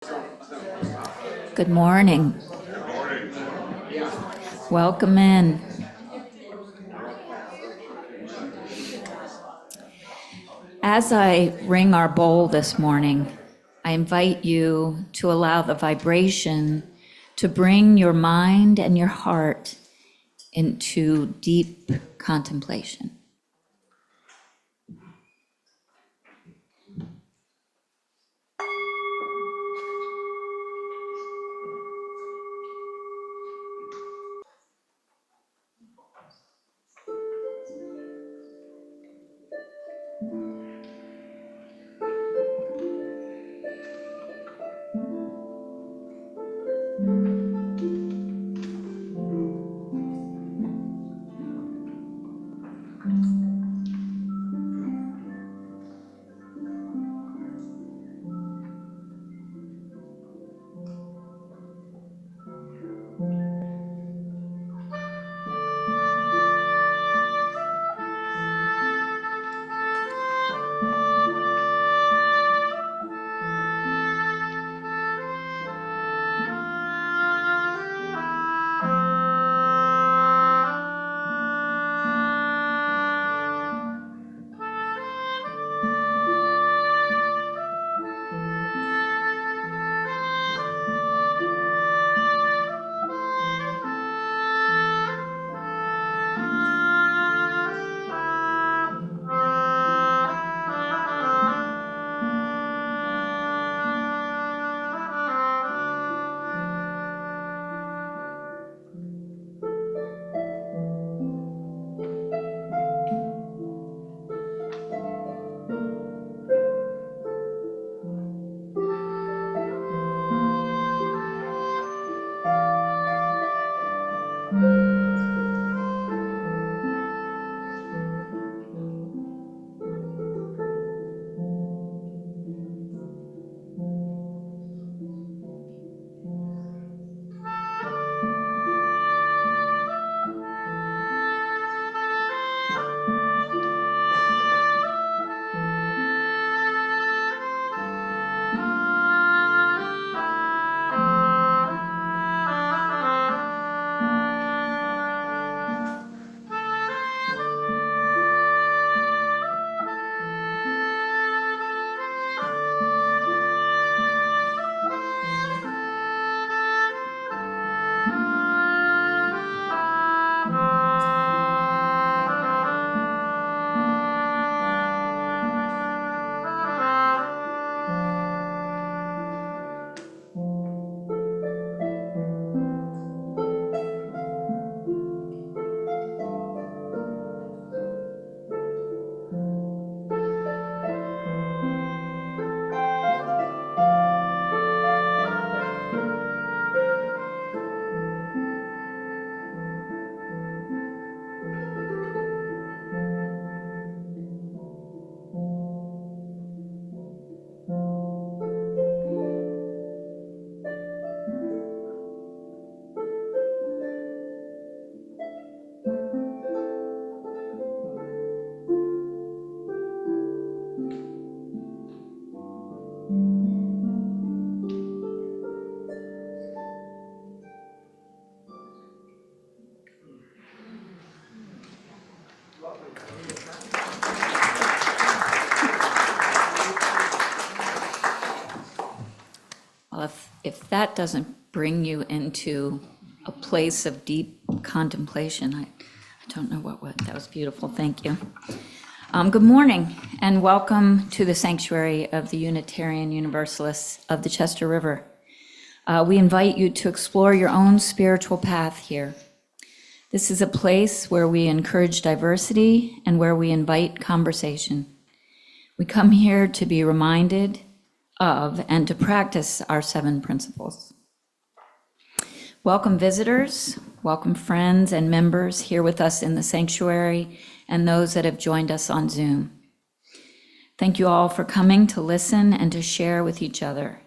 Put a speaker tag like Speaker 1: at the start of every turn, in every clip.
Speaker 1: Good morning. Welcome in. As I ring our bowl this morning, I invite you to allow the vibration to bring your mind and your heart into deep contemplation. Well, if that doesn't bring you into a place of deep contemplation, I don't know what would. That was beautiful. Thank you. Good morning and welcome to the Sanctuary of the Unitarian Universalists of the Chester River. We invite you to explore your own spiritual path here. This is a place where we encourage diversity and where we invite conversation. We come here to be reminded of and to practice our 7 principles. Welcome visitors, welcome friends and members here with us in the sanctuary and those that have joined us on Zoom. Thank you all for coming to listen and to share with each other.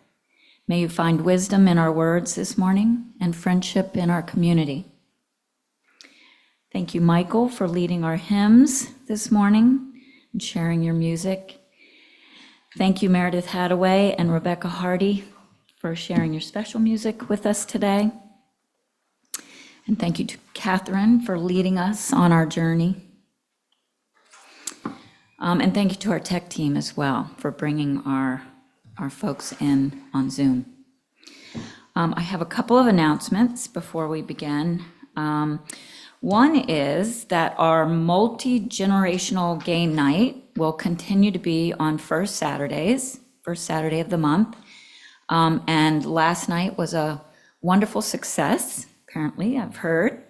Speaker 1: May you find wisdom in our words this morning and friendship in our community. Thank you, Michael, for leading our hymns this morning and sharing your music. Thank you, Meredith Hadaway and Rebecca Hardy, for sharing your special music with us today. And thank you to Catherine for leading us on our journey. And thank you to our tech team as well for bringing our folks in on Zoom. I have a couple of announcements before we begin. One is that our multi-generational game night will continue to be on first Saturday of the month. And last night was a wonderful success, apparently, I've heard.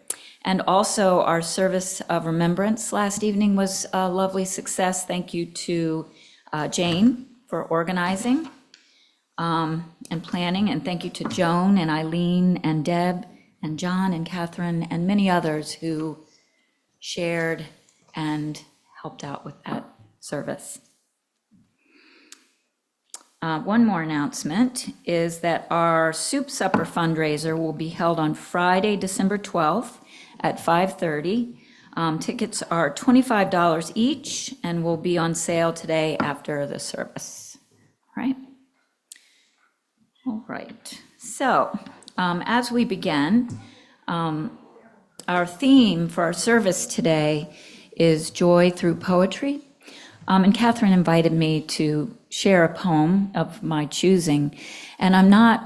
Speaker 1: And also our service of remembrance last evening was a lovely success. Thank you to Jane for organizing and planning, and thank you to Joan and Eileen and Deb and John and Catherine and many others who shared and helped out with that service. One more announcement is that our Soup Supper fundraiser will be held on Friday, December 12th at 5:30. Tickets are $25 each and will be on sale today after the service. All right. So as we begin, our theme for our service today is joy through poetry. And Catherine invited me to share a poem of my choosing. And I'm not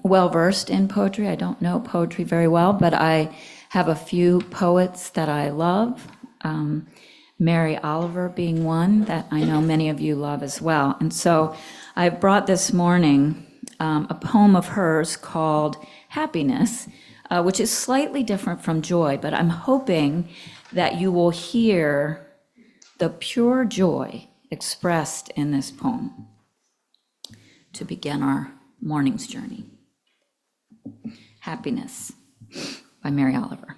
Speaker 1: well-versed in poetry. I don't know poetry very well, but I have a few poets that I love, Mary Oliver being one that I know many of you love as well. And so I brought this morning a poem of hers called Happiness, which is slightly different from joy, but I'm hoping that you will hear the pure joy expressed in this poem to begin our morning's journey. Happiness by Mary Oliver.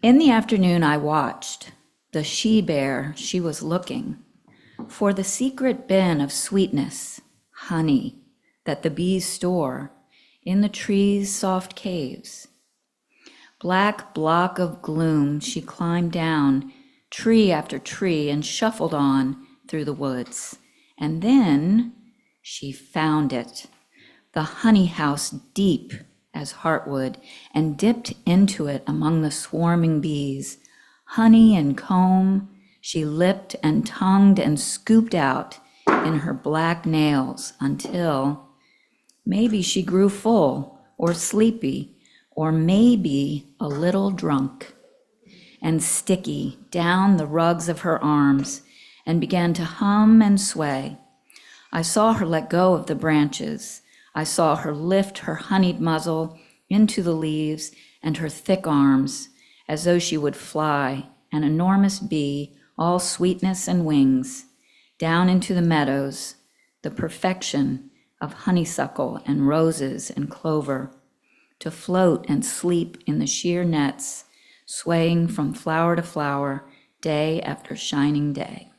Speaker 1: In the afternoon I watched the she-bear, she was looking for the secret bin of sweetness, honey, that the bees store in the trees' soft caves. Black block of gloom, she climbed down tree after tree and shuffled on through the woods. And then she found it, the honey house deep as heartwood, and dipped into it among the swarming bees. Honey and comb, she lipped and tongued and scooped out in her black nails until maybe she grew full or sleepy or maybe a little drunk and sticky down the rugs of her arms and began to hum and sway. I saw her let go of the branches. I saw her lift her honeyed muzzle into the leaves and her thick arms as though she would fly, an enormous bee, all sweetness and wings, down into the meadows, the perfection of honeysuckle and roses and clover, to float and sleep in the sheer nets, swaying from flower to flower, day after shining day.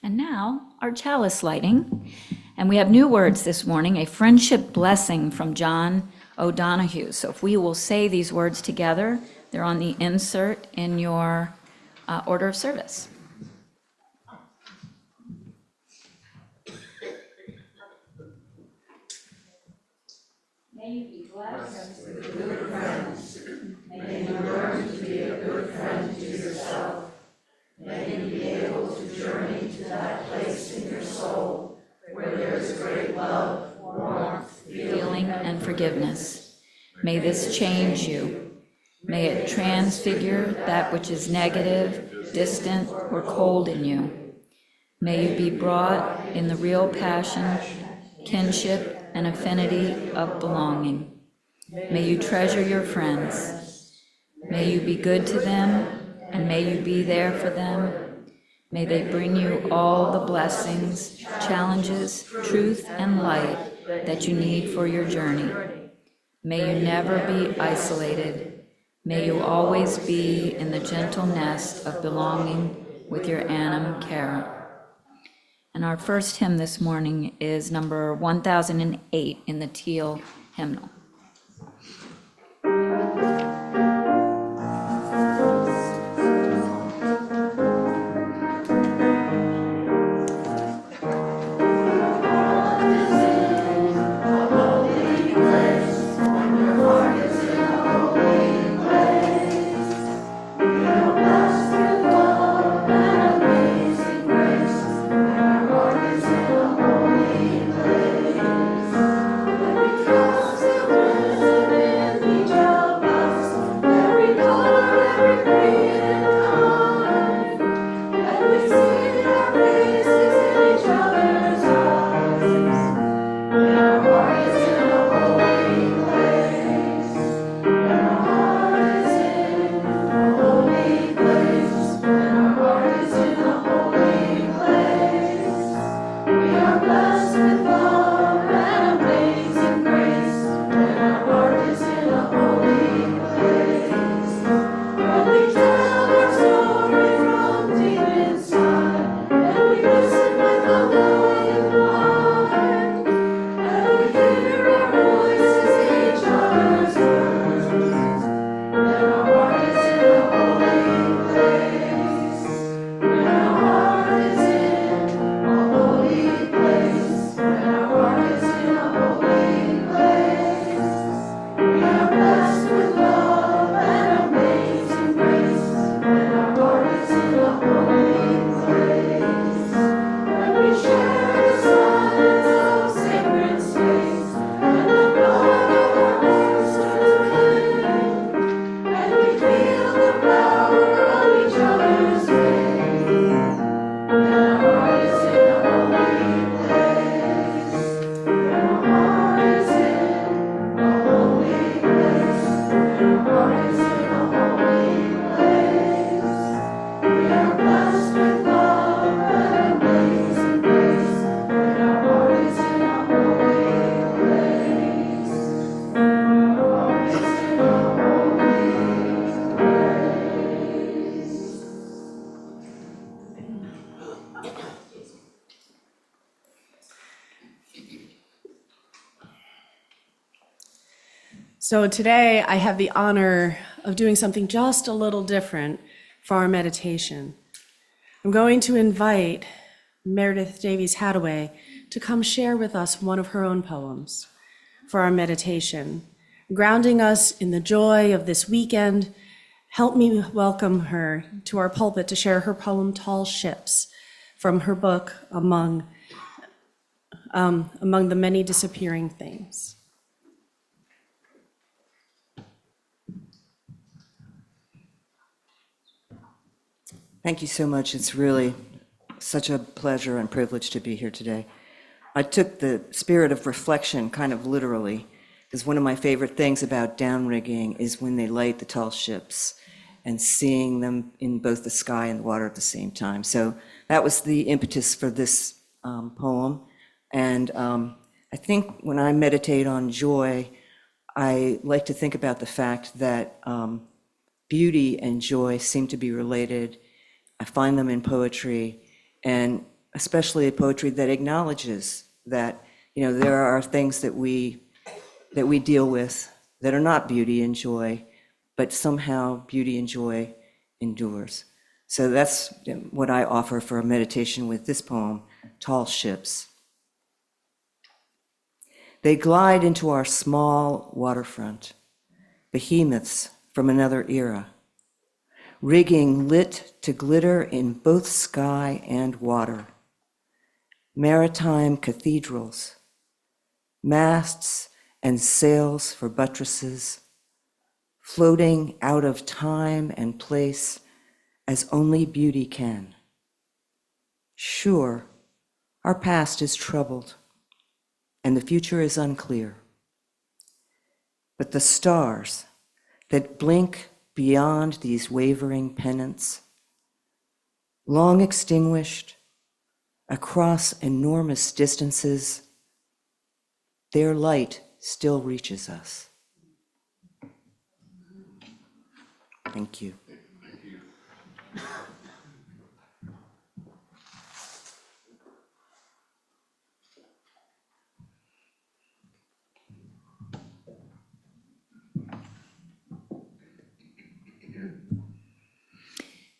Speaker 1: And now, our chalice lighting. And we have new words this morning, a friendship blessing from John O'Donohue. So if we will say these words together, they're on the insert in your order of service. May you be blessed with good friends. May you learn to be a good friend to yourself. May you be able to journey to that place in your soul where there is great love, warmth, feeling, and forgiveness. May this change you. May it transfigure that which is negative, distant, or cold in you. May you be brought in the real passion, kinship, and affinity of belonging. May you treasure your friends. May you be good to them, and may you be there for them. May they bring you all the blessings, challenges, truth, and light that you need for your journey. May you never be isolated. May you always be in the gentle nest of belonging with your Annam Cara. And our first hymn this morning is number 1008 in the Teal hymnal.
Speaker 2: So today I have the honor of doing something just a little different for our meditation. I'm going to invite Meredith Davies Hadaway to come share with us one of her own poems for our meditation. Grounding us in the joy of this weekend, help me welcome her to our pulpit to share her poem, Tall Ships, from her book, Among the Many Disappearing Things.
Speaker 3: Thank you so much. It's really such a pleasure and privilege to be here today. I took the spirit of reflection kind of literally, because one of my favorite things about downrigging is when they light the tall ships and seeing them in both the sky and the water at the same time. So that was the impetus for this poem. And I think when I meditate on joy, I like to think about the fact that beauty and joy seem to be related. I find them in poetry, and especially poetry that acknowledges that, there are things that we deal with that are not beauty and joy, but somehow beauty and joy endures. So that's what I offer for a meditation with this poem, Tall Ships. They glide into our small waterfront, behemoths from another era, rigging lit to glitter in both sky and water, maritime cathedrals, masts and sails for buttresses, floating out of time and place as only beauty can. Sure, our past is troubled, and the future is unclear. But the stars that blink beyond these wavering pennants, long extinguished, across enormous distances, their light still reaches us. Thank you.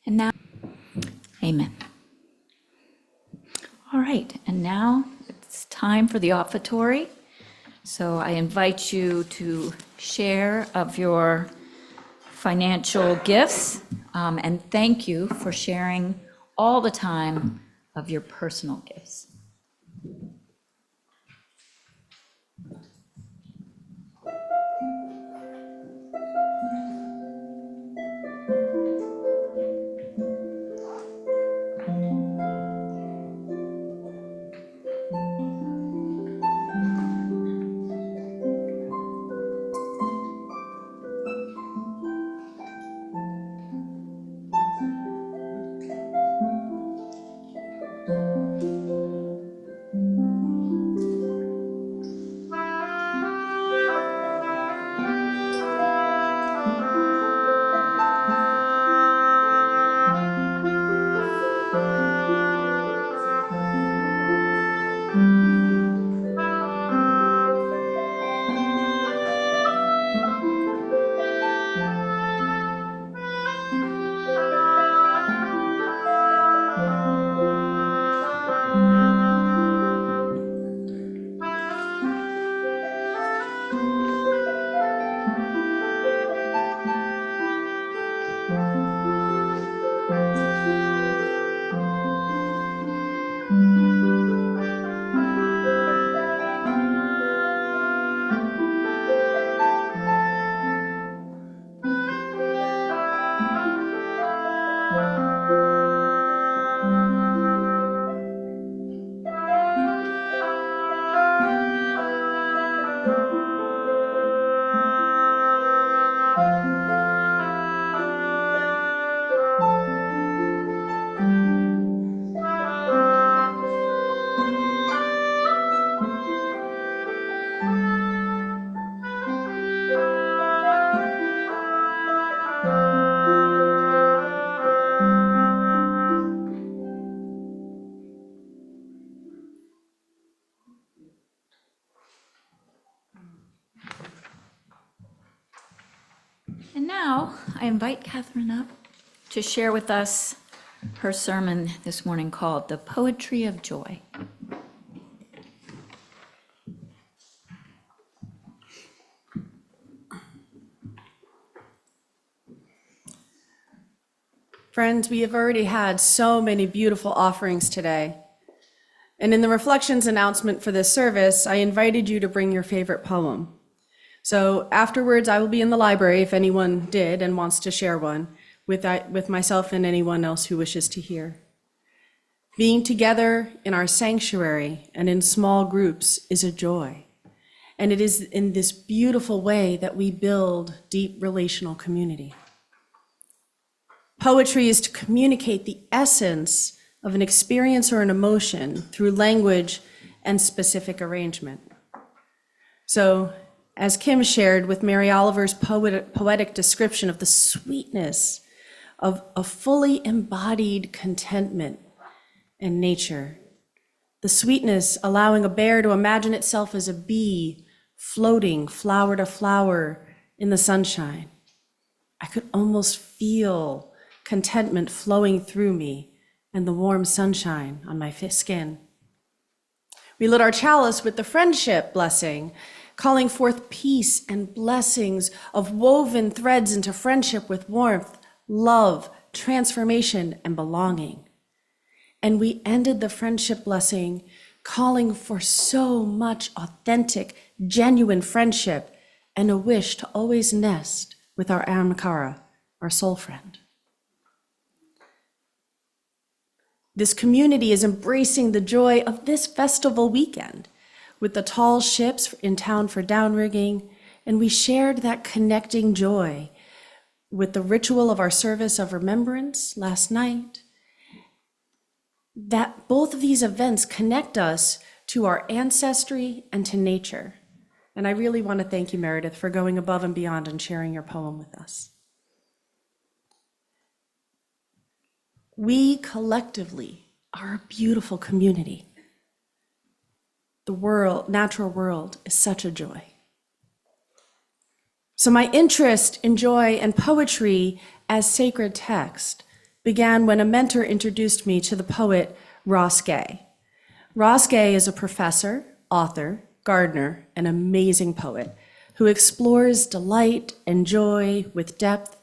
Speaker 1: And now, amen. All right, and now it's time for the offertory. So I invite you to share of your financial gifts, and thank you for sharing all the time of your personal gifts. now I invite Catherine up to share with us her sermon this morning called The Poetry of Joy.
Speaker 2: Friends, we have already had so many beautiful offerings today. And in the reflections announcement for this service, I invited you to bring your favorite poem. So afterwards, I will be in the library if anyone did and wants to share one with myself and anyone else who wishes to hear. Being together in our sanctuary and in small groups is a joy. And it is in this beautiful way that we build deep relational community. Poetry is to communicate the essence of an experience or an emotion through language and specific arrangement. So, as Kim shared with Mary Oliver's poetic description of the sweetness of a fully embodied contentment in nature, the sweetness allowing a bear to imagine itself as a bee floating flower to flower in the sunshine. I could almost feel contentment flowing through me and the warm sunshine on my skin. We lit our chalice with the friendship blessing, calling forth peace and blessings of woven threads into friendship with warmth, love, transformation, and belonging. And we ended the friendship blessing calling for so much authentic, genuine friendship and a wish to always nest with our Amakara, our soul friend. This community is embracing the joy of this festival weekend with the tall ships in town for downrigging, and we shared that connecting joy with the ritual of our service of remembrance last night. That both of these events connect us to our ancestry and to nature. And I really want to thank you, Meredith, for going above and beyond and sharing your poem with us. We collectively are a beautiful community. The natural world is such a joy. So my interest in joy and poetry as sacred text began when a mentor introduced me to the poet Ross Gay. Ross Gay is a professor, author, gardener, and amazing poet who explores delight and joy with depth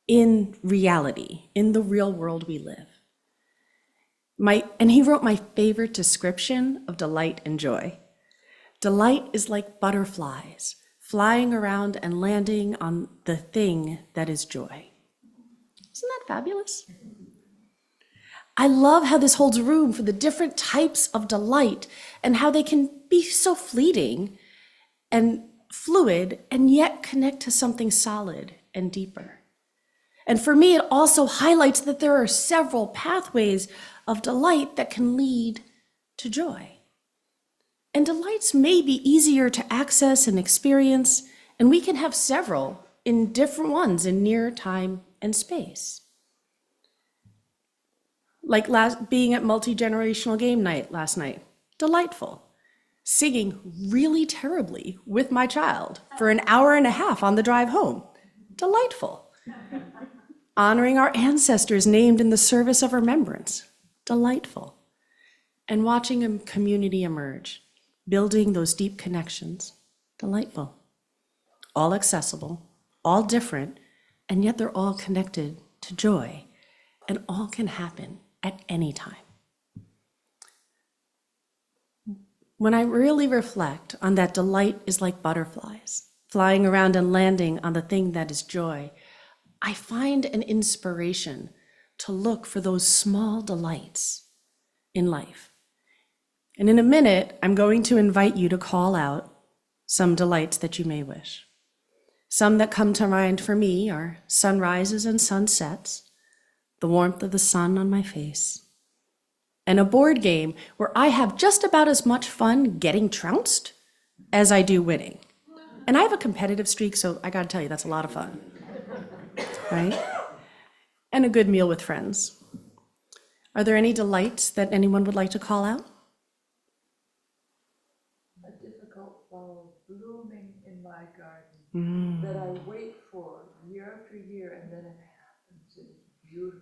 Speaker 2: in reality, in the real world we live. And he wrote my favorite description of delight and joy. Delight is like butterflies flying around and landing on the thing that is joy. Isn't that fabulous? I love how this holds room for the different types of delight and how they can be so fleeting and fluid and yet connect to something solid and deeper. And for me, it also highlights that there are several pathways of delight that can lead to joy. And delights may be easier to access and experience, and we can have several in different ones in near time and space. Like being at multi-generational game night last night, delightful. Singing really terribly with my child for an hour and a half on the drive home, delightful. Honoring our ancestors named in the service of remembrance, delightful. And watching a community emerge, building those deep connections, delightful. All accessible, all different, and yet they're all connected to joy, and all can happen at any time. When I really reflect on that delight is like butterflies, flying around and landing on the thing that is joy, I find an inspiration to look for those small delights in life. And in a minute, I'm going to invite you to call out some delights that you may wish. Some that come to mind for me are sunrises and sunsets, the warmth of the sun on my face, and a board game where I have just about as much fun getting trounced as I do winning. And I have a competitive streak, so I gotta tell you, that's a lot of fun, right? And a good meal with friends. Are there any delights that anyone would like to call out?
Speaker 4: A difficult flower blooming in my garden that I wait for year year after year, and then it happens, and it's beautiful,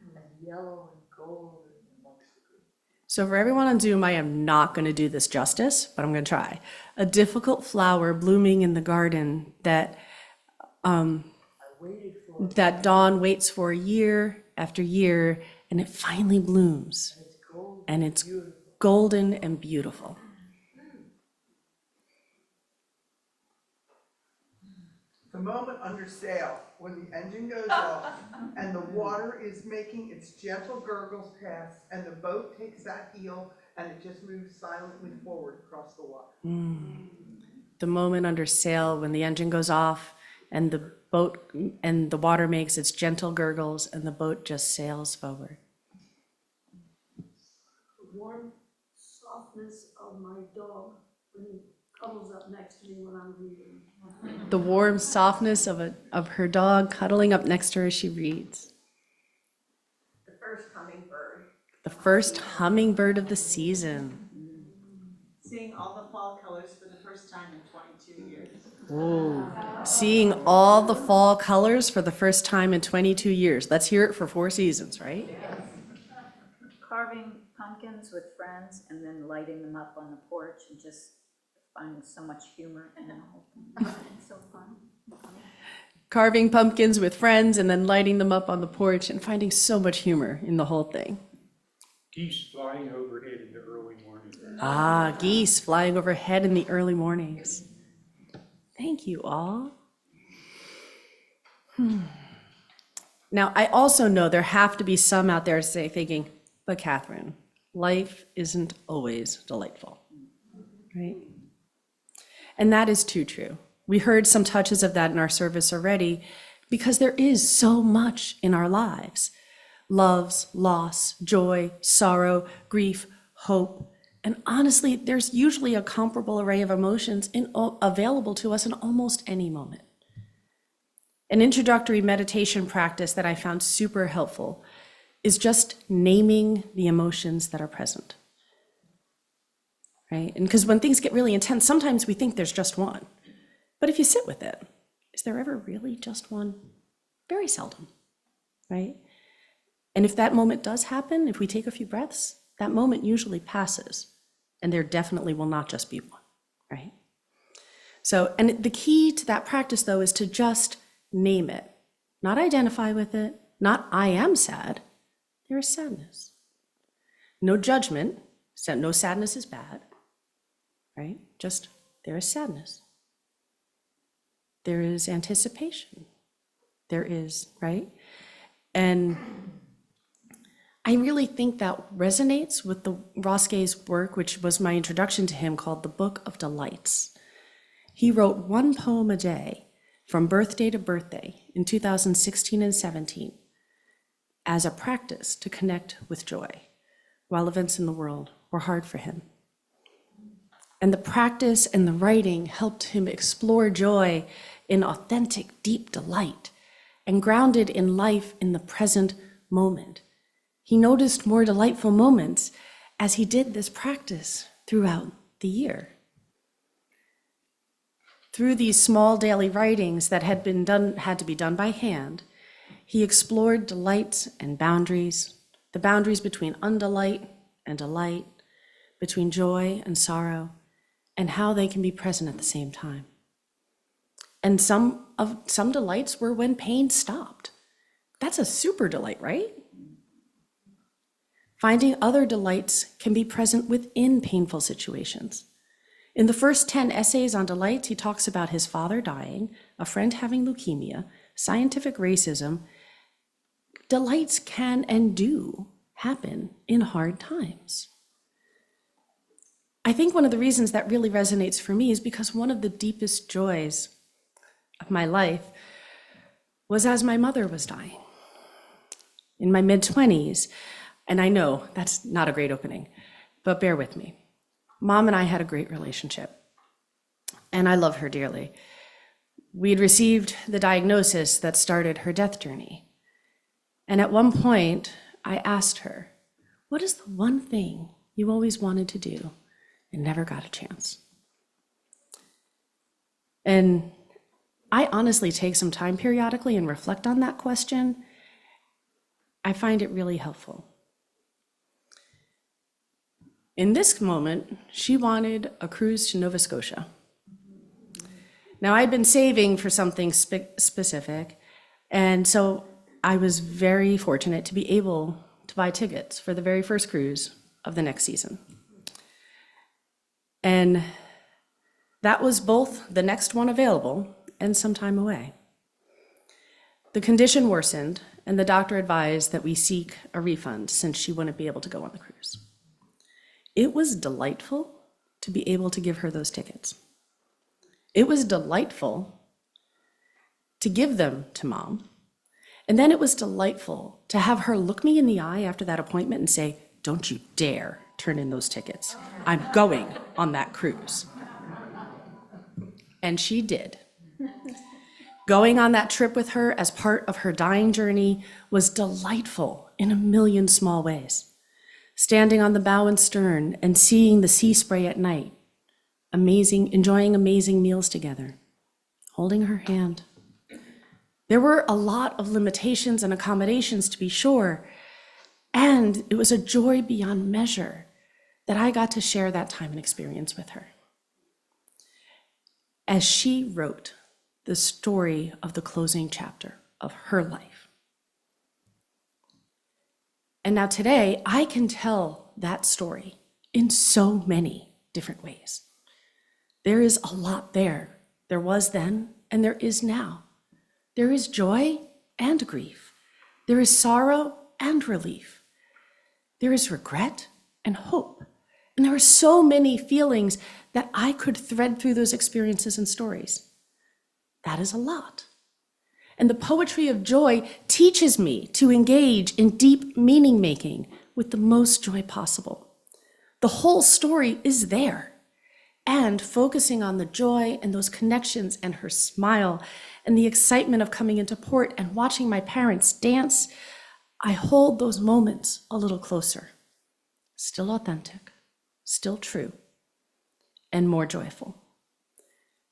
Speaker 4: and yellow and gold and amongst the green.
Speaker 2: So for everyone on Zoom, I am not going to do this justice, but I'm going to try. A difficult flower blooming in the garden that
Speaker 4: I waited for it,
Speaker 2: that Dawn waits for year after year, and it finally blooms,
Speaker 4: and it's gold,
Speaker 2: and it's
Speaker 4: beautiful.
Speaker 2: golden and beautiful.
Speaker 5: The moment under sail, when the engine goes off and the water is making its gentle gurgles past and the boat takes that heel and it just moves silently forward across the water.
Speaker 2: The moment under sail when the engine goes off and the boat and the water makes its gentle gurgles and the boat just sails forward.
Speaker 6: The warm softness of my dog when he cuddles up next to me when I'm reading.
Speaker 2: The warm softness of her dog cuddling up next to her as she reads.
Speaker 6: The first hummingbird.
Speaker 2: The first hummingbird of the season.
Speaker 7: Seeing all the fall colors for the first time in 22 years.
Speaker 2: Seeing all the fall colors for the first time in 22 years. Let's hear it for 4 seasons, right?
Speaker 1: Carving pumpkins with friends and then lighting them up on the porch and just finding so much humor in the whole thing. It's so fun.
Speaker 2: Carving pumpkins with friends and then lighting them up on the porch and finding so much humor in the whole thing.
Speaker 8: Geese flying overhead in the early morning.
Speaker 2: Ah, geese flying overhead in the early mornings. Thank you all. Now, I also know there have to be some out there thinking, but Catherine, life isn't always delightful, right? And that is too true. We heard some touches of that in our service already, because there is so much in our lives. Loves, loss, joy, sorrow, grief, hope. And honestly, there's usually a comparable array of emotions available to us in almost any moment. An introductory meditation practice that I found super helpful is just naming the emotions that are present. Right? And because when things get really intense, sometimes we think there's just one. But if you sit with it, is there ever really just one? Very seldom, right? And if that moment does happen, if we take a few breaths, that moment usually passes. And there definitely will not just be one, right? So, and the key to that practice, though, is to just name it. Not identify with it, not I am sad. There is sadness. No judgment, no sadness is bad. Right? Just there is sadness. There is anticipation. There is, right? And I really think that resonates with the Roske's work, which was my introduction to him, called The Book of Delights. He wrote 1 poem a day from birthday to birthday in 2016 and 17 as a practice to connect with joy while events in the world were hard for him. And the practice and the writing helped him explore joy in authentic, deep delight and grounded in life in the present moment. He noticed more delightful moments as he did this practice throughout the year. Through these small daily writings that had to be done by hand, he explored delights and boundaries, the boundaries between undelight and delight, between joy and sorrow, and how they can be present at the same time. And some delights were when pain stopped. That's a super delight, right? Finding other delights can be present within painful situations. In the first 10 essays on delights, he talks about his father dying, a friend having leukemia, scientific racism. Delights can and do happen in hard times. I think one of the reasons that really resonates for me is because one of the deepest joys of my life was as my mother was dying. In my mid-20s, and I know that's not a great opening, but bear with me. Mom and I had a great relationship, and I love her dearly. We had received the diagnosis that started her death journey. And at one point, I asked her, what is the one thing you always wanted to do and never got a chance? And I honestly take some time periodically and reflect on that question. I find it really helpful. In this moment, she wanted a cruise to Nova Scotia. Now, I'd been saving for something specific, and so I was very fortunate to be able to buy tickets for the very first cruise of the next season. And that was both the next one available and some time away. The condition worsened, and the doctor advised that we seek a refund since she wouldn't be able to go on the cruise. It was delightful to be able to give her those tickets. It was delightful to give them to Mom. And then it was delightful to have her look me in the eye after that appointment and say, "Don't you dare turn in those tickets. I'm going on that cruise." And she did. Going on that trip with her as part of her dying journey was delightful in a million small ways. Standing on the bow and stern and seeing the sea spray at night, enjoying amazing meals together, holding her hand. There were a lot of limitations and accommodations, to be sure, and it was a joy beyond measure that I got to share that time and experience with her. As she wrote the story of the closing chapter of her life. And now today, I can tell that story in so many different ways. There is a lot there. There was then, and there is now. There is joy and grief. There is sorrow and relief. There is regret and hope. And there are so many feelings that I could thread through those experiences and stories. That is a lot. And the poetry of joy teaches me to engage in deep meaning making with the most joy possible. The whole story is there. And focusing on the joy and those connections and her smile and the excitement of coming into port and watching my parents dance, I hold those moments a little closer. Still authentic, still true, and more joyful.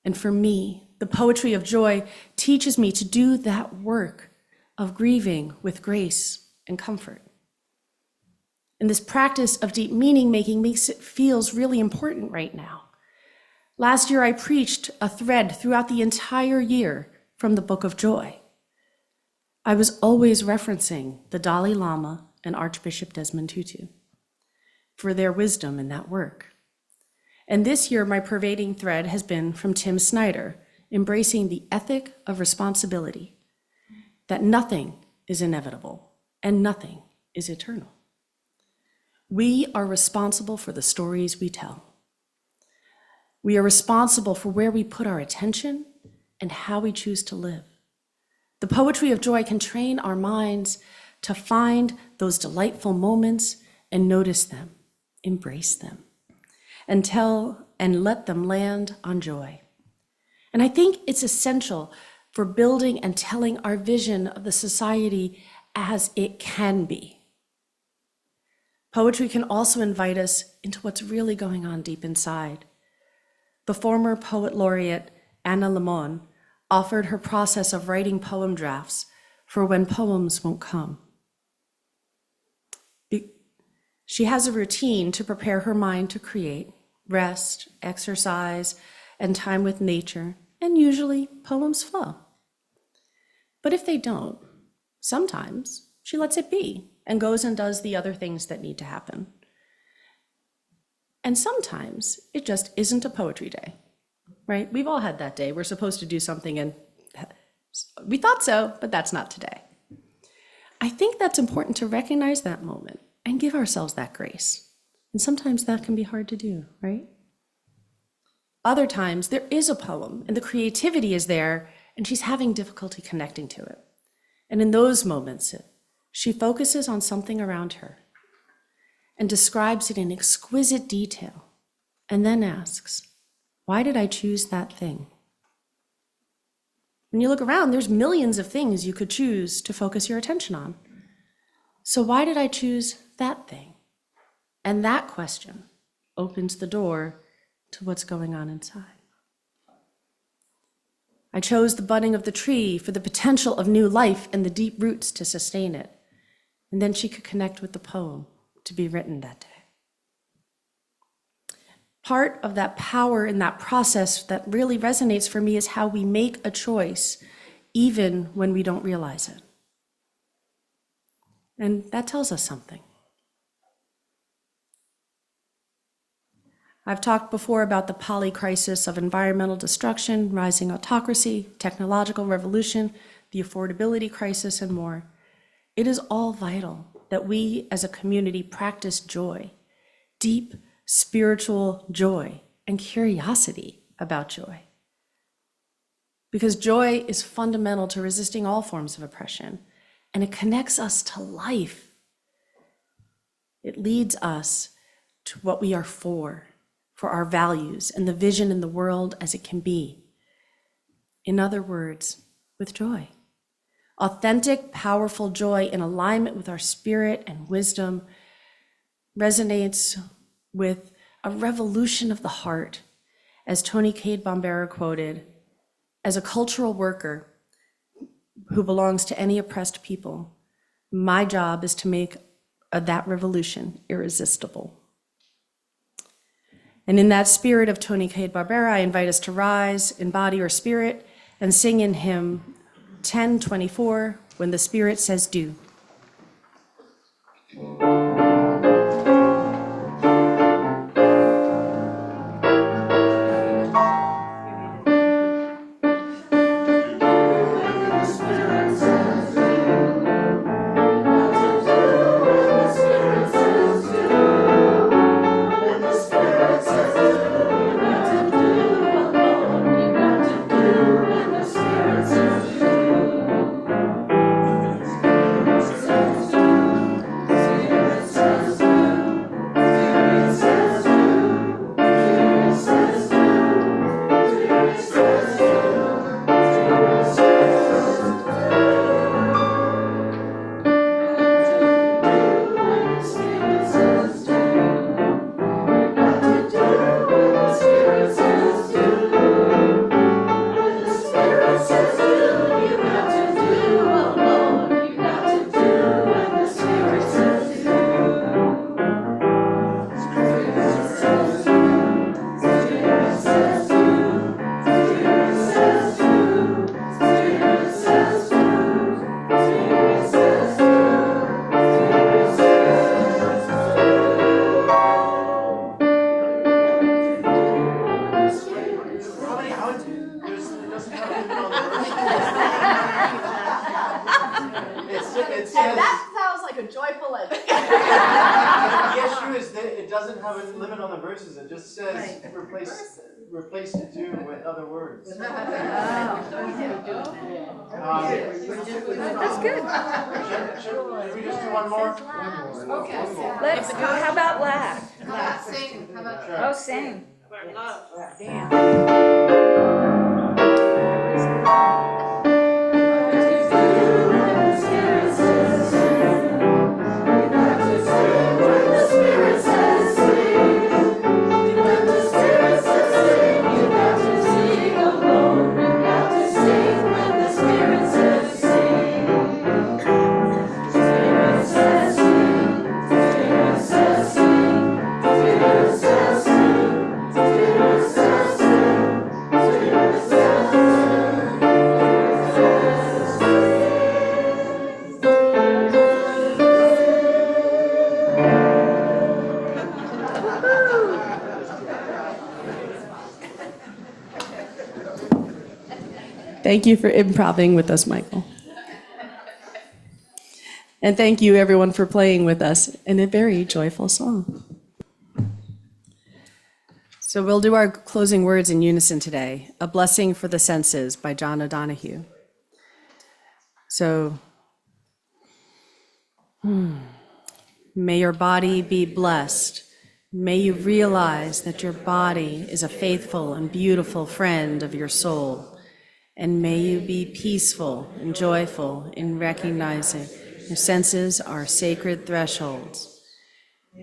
Speaker 2: And for me, the poetry of joy teaches me to do that work of grieving with grace and comfort. And this practice of deep meaning making makes it feels really important right now. Last year, I preached a thread throughout the entire year from the Book of Joy. I was always referencing the Dalai Lama and Archbishop Desmond Tutu for their wisdom in that work. And this year, my pervading thread has been from Tim Snyder, embracing the ethic of responsibility, that nothing is inevitable and nothing is eternal. We are responsible for the stories we tell. We are responsible for where we put our attention and how we choose to live. The poetry of joy can train our minds to find those delightful moments and notice them, embrace them, and let them land on joy. And I think it's essential for building and telling our vision of the society as it can be. Poetry can also invite us into what's really going on deep inside. The former poet laureate, Anna Limon, offered her process of writing poem drafts for when poems won't come. She has a routine to prepare her mind to create, rest, exercise, and time with nature, and usually poems flow. But if they don't, sometimes she lets it be and goes and does the other things that need to happen. And sometimes it just isn't a poetry day, right? We've all had that day. We're supposed to do something and we thought so, but that's not today. I think that's important to recognize that moment and give ourselves that grace. And sometimes that can be hard to do, right? Other times there is a poem and the creativity is there and she's having difficulty connecting to it. And in those moments, she focuses on something around her and describes it in exquisite detail and then asks, why did I choose that thing? When you look around, there's millions of things you could choose to focus your attention on. So why did I choose that thing? And that question opens the door to what's going on inside. I chose the budding of the tree for the potential of new life and the deep roots to sustain it. And then she could connect with the poem to be written that day. Part of that power in that process that really resonates for me is how we make a choice even when we don't realize it. And that tells us something. I've talked before about the polycrisis of environmental destruction, rising autocracy, technological revolution, the affordability crisis, and more. It is all vital that we as a community practice joy, deep spiritual joy, and curiosity about joy. Because joy is fundamental to resisting all forms of oppression, and it connects us to life. It leads us to what we are for our values and the vision in the world as it can be. In other words, with joy. Authentic, powerful joy in alignment with our spirit and wisdom resonates with a revolution of the heart. As Toni Cade Bambara quoted, as a cultural worker who belongs to any oppressed people, my job is to make that revolution irresistible. And in that spirit of Toni Cade Bambara, I invite us to rise in body or spirit and sing in hymn 1024, When the Spirit Says Do.
Speaker 9: It just says replace to do with other words.
Speaker 1: That's good.
Speaker 9: Should we just do one more?
Speaker 1: Let's, how about laugh?
Speaker 10: Sing. How about
Speaker 9: Sure.
Speaker 1: Oh, sing.
Speaker 2: Thank you for improvising with us, Michael. And thank you, everyone, for playing with us in a very joyful song. So we'll do our closing words in unison today. A Blessing for the Senses by John O'Donohue. So, may your body be blessed. May you realize that your body is a faithful and beautiful friend of your soul. And may you be peaceful and joyful in recognizing your senses are sacred thresholds.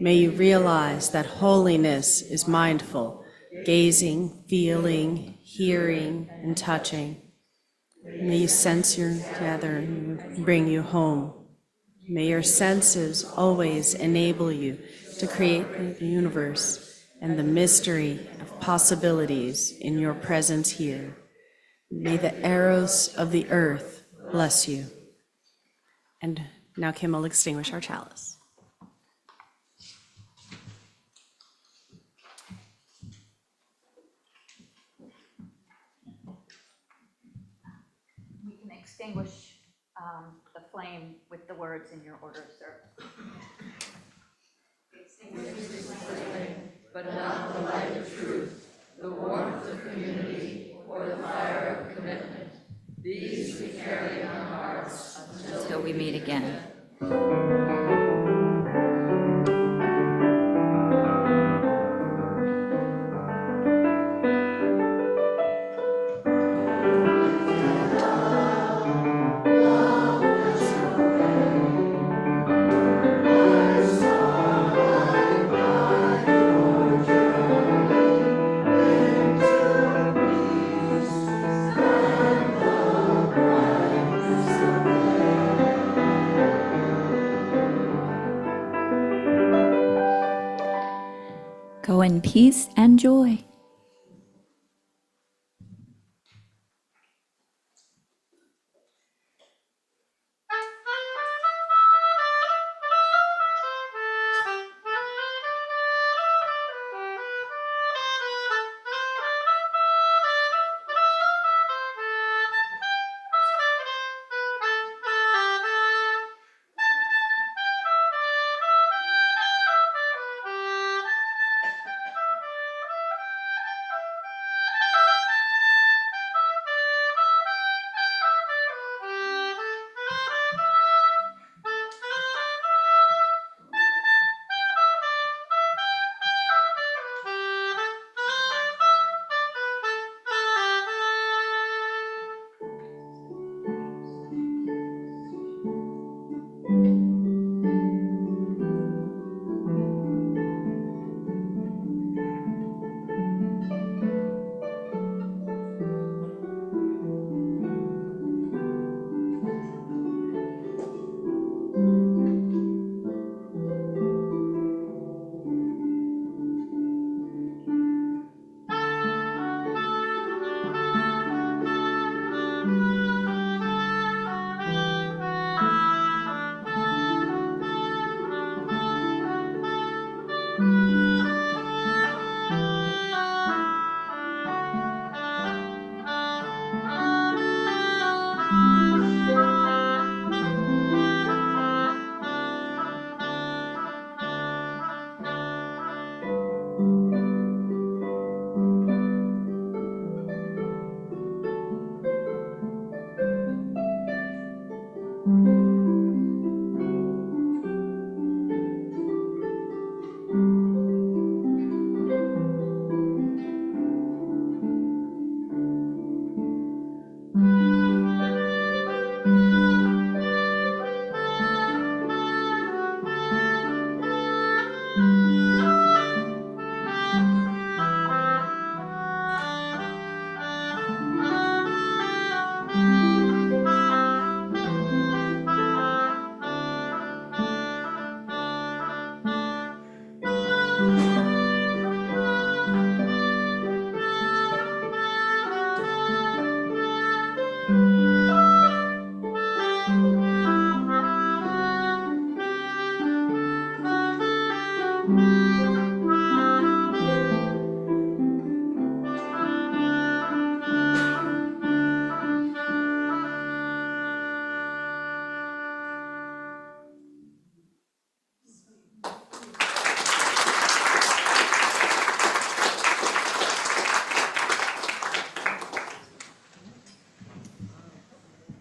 Speaker 2: May you realize that holiness is mindful, gazing, feeling, hearing, and touching. May you sense your gather, bring you home. May your senses always enable you to create the universe and the mystery of possibilities in your presence here. May the arrows of the earth bless you. And now Kim will extinguish our chalice.
Speaker 1: You can extinguish the flame with the words in your order of service. Until we meet again. Go in peace and joy.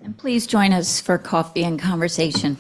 Speaker 1: And please join us for coffee and conversation.